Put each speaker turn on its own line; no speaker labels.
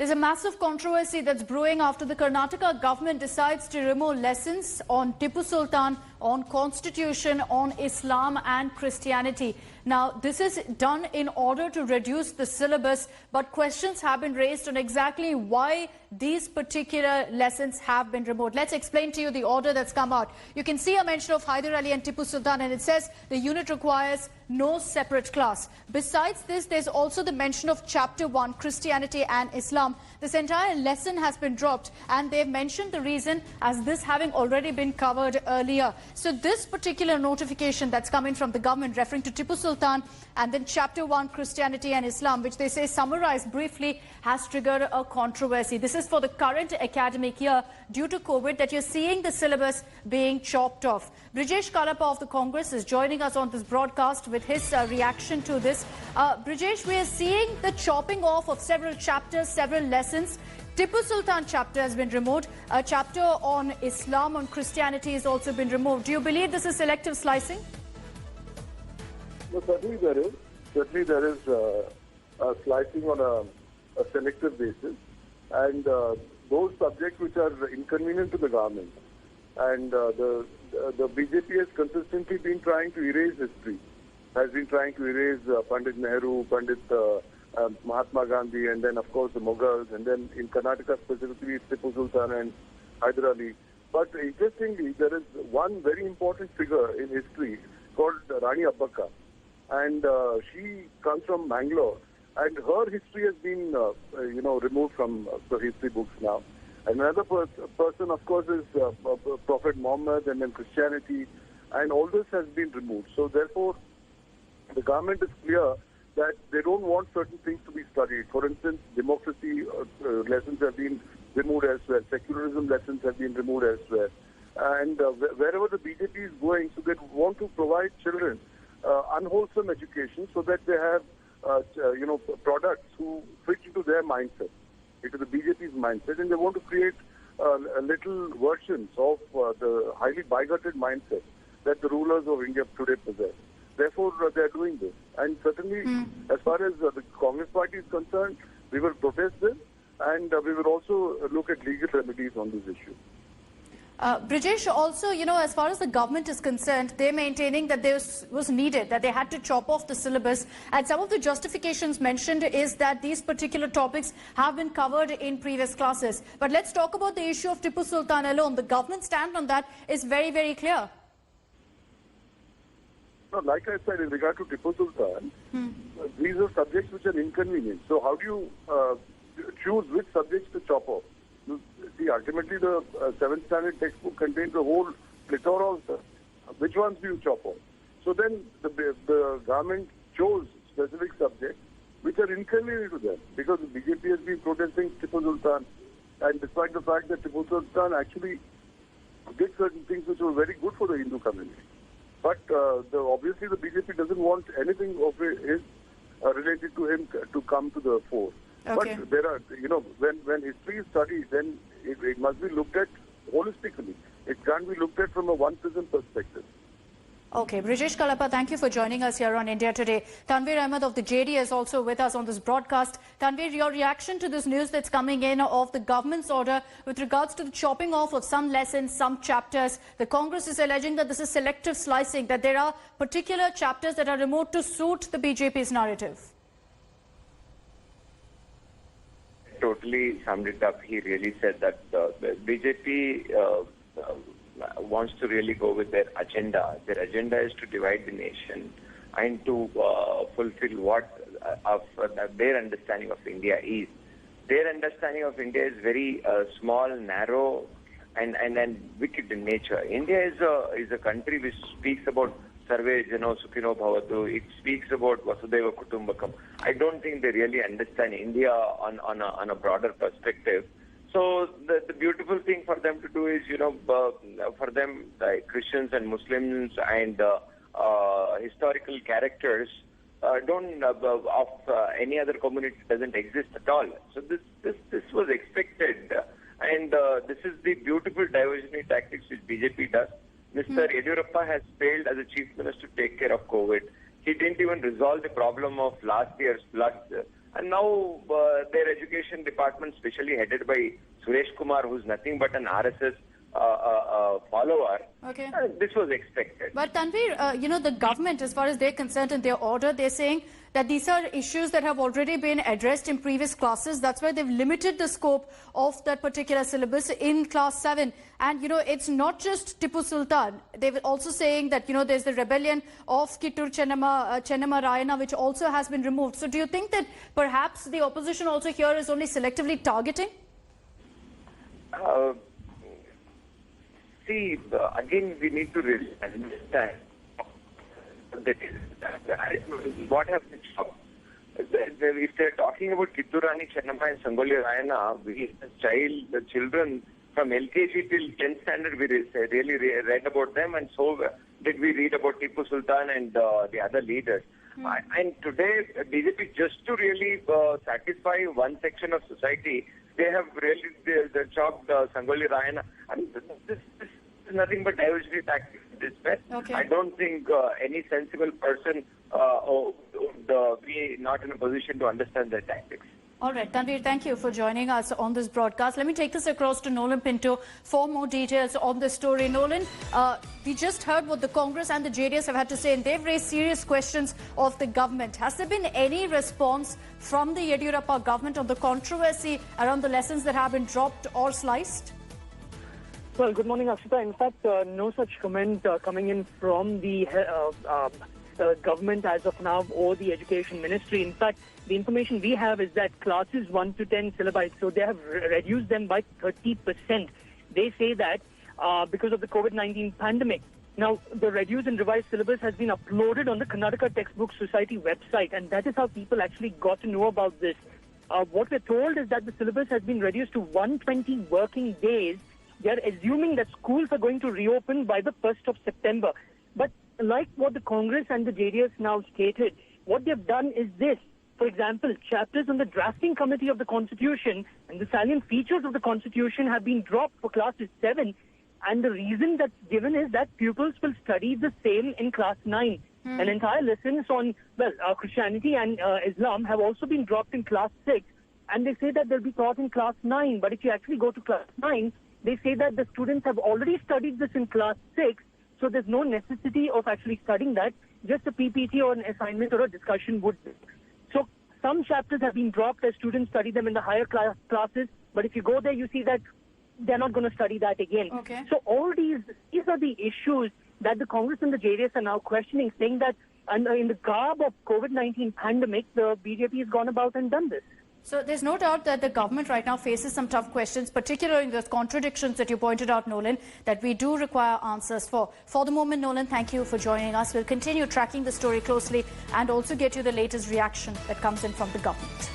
There's a massive controversy that's brewing after the Karnataka government decides to remove lessons on Tipu Sultan, on Constitution, on Islam and Christianity. Now, this is done in order to reduce the syllabus, but questions have been raised on exactly why these particular lessons have been removed. Let's explain to you the order that's come out. You can see a mention of Hyder Ali and Tipu Sultan, and it says the unit requires no separate class. Besides this, there's also the mention of Chapter 1, Christianity and Islam. This entire lesson has been dropped, and they've mentioned the reason as this having already been covered earlier. So this particular notification that's coming from the government referring to Tipu Sultan and then Chapter 1, Christianity and Islam, which they say summarized briefly, has triggered a controversy. This is for the current academic year due to COVID that you're seeing the syllabus being chopped off. Brijesh Kalapa of the Congress is joining us on this broadcast with his reaction to this. Brijesh, we are seeing the chopping off of several chapters, several lessons. Tipu Sultan chapter has been removed. A chapter on Islam, on Christianity has also been removed. Do you believe this is selective slicing?
No, certainly there is. Certainly there is a slicing on a selective basis. And those subjects which are inconvenient to the government. And the BJP has consistently been trying to erase history. Has been trying to erase Pandit Nehru, Pandit Mahatma Gandhi, and then of course the Mughals, and then in Karnataka specifically Tipu Sultan and Hyder Ali. But interestingly, there is one very important figure in history called Rani Abbakka, and she comes from Mangalore, and her history has been removed from the history books now. And another person, of course, is Prophet Muhammad, and then Christianity, and all this has been removed. So therefore, the government is clear that they don't want certain things to be studied. For instance, democracy lessons have been removed elsewhere. Secularism lessons have been removed elsewhere. And wherever the BJP is going, so they want to provide children unwholesome education so that they have, products who fit into their mindset, into the BJP's mindset. And they want to create little versions of the highly bigoted mindset that the rulers of India today possess. Therefore, they are doing this. And certainly, as far as the Congress party is concerned, we will protest this, and we will also look at legal remedies on this issue.
Brijesh, also, as far as the government is concerned, they're maintaining that this was needed, that they had to chop off the syllabus. And some of the justifications mentioned is that these particular topics have been covered in previous classes. But let's talk about the issue of Tipu Sultan alone. The government stand on that is very, very clear.
No, like I said, in regard to Tipu Sultan, these are subjects which are inconvenient. So how do you choose which subjects to chop off? See, ultimately the 7th standard textbook contains a whole plethora of stuff. Which ones do you chop off? So then the government chose specific subjects which are inconvenient to them, because the BJP has been protesting Tipu Sultan, and despite the fact that Tipu Sultan actually did certain things which were very good for the Hindu community. But obviously the BJP doesn't want anything of his related to him to come to the fore.
Okay.
But there are, when history is studied, then it must be looked at holistically. It can't be looked at from a one-prism perspective.
Okay, Brijesh Kalapa, thank you for joining us here on India Today. Tanveer Ahmed of the JD is also with us on this broadcast. Tanveer, your reaction to this news that's coming in of the government's order with regards to the chopping off of some lessons, some chapters. The Congress is alleging that this is selective slicing, that there are particular chapters that are removed to suit the BJP's narrative.
Totally summed it up. He really said that the BJP wants to really go with their agenda. Their agenda is to divide the nation and to fulfill what their understanding of India is. Their understanding of India is very small, narrow, and wicked in nature. India is a country which speaks about Sarve Jano Sukhino Bhavatu. It speaks about Vasudhaiva Kutumbakam. I don't think they really understand India on a broader perspective. So the beautiful thing for them to do is, for them, like Christians and Muslims and historical characters of any other community doesn't exist at all. So this was expected, and this is the beautiful diversionary tactics which BJP does. Mr. Yediyurappa has failed as a chief minister to take care of COVID. He didn't even resolve the problem of last year's floods. And now their education department, especially headed by Suresh Kumar, who's nothing but an RSS follower,
Okay.
This was expected.
But Tanveer, the government, as far as they're concerned in their order, they're saying that these are issues that have already been addressed in previous classes. That's why they've limited the scope of that particular syllabus in class 7. And, it's not just Tipu Sultan. They're also saying that, there's the rebellion of Kittur Chennamma Rayana, which also has been removed. So do you think that perhaps the opposition also here is only selectively targeting?
See, again, we need to really understand what happens. If they're talking about Kittur Rani Chennamma and Sangolli Rayana, the children from LKG till 10th standard, we really read about them, and so did we read about Tipu Sultan and the other leaders. And today, BJP, just to really satisfy one section of society, they have really they chopped Sangolli Rayana. I mean, this is nothing but diversionary tactics.
Okay.
I don't think any sensible person would be not in a position to understand their tactics.
All right, Tanveer, thank you for joining us on this broadcast. Let me take this across to Nolan Pinto for more details on this story. Nolan, we just heard what the Congress and the JDS have had to say, and they've raised serious questions of the government. Has there been any response from the Yediyurappa government on the controversy around the lessons that have been dropped or sliced?
Well, good morning, Akshita. In fact, no such comment coming in from the government as of now or the Education Ministry. In fact, the information we have is that classes 1 to 10 syllabi, so they have reduced them by 30%. They say that because of the COVID-19 pandemic. Now, the reduced and revised syllabus has been uploaded on the Karnataka Textbook Society website, and that is how people actually got to know about this. What we're told is that the syllabus has been reduced to 120 working days. They're assuming that schools are going to reopen by the 1st of September. But like what the Congress and the JDS now stated, what they've done is this. For example, chapters on the drafting committee of the Constitution and the salient features of the Constitution have been dropped for classes 7. And the reason that's given is that pupils will study the same in class 9. An entire lessons on, Christianity and Islam have also been dropped in class 6. And they say that they'll be taught in class 9. But if you actually go to class 9, they say that the students have already studied this in class 6, so there's no necessity of actually studying that. Just a PPT or an assignment or a discussion would be. So some chapters have been dropped as students study them in the higher classes, but if you go there, you see that they're not going to study that again.
Okay.
So all these are the issues that the Congress and the JDS are now questioning, saying that in the garb of COVID-19 pandemic, the BJP has gone about and done this.
So there's no doubt that the government right now faces some tough questions, particularly in the contradictions that you pointed out, Nolan, that we do require answers for. For the moment, Nolan, thank you for joining us. We'll continue tracking the story closely and also get you the latest reaction that comes in from the government.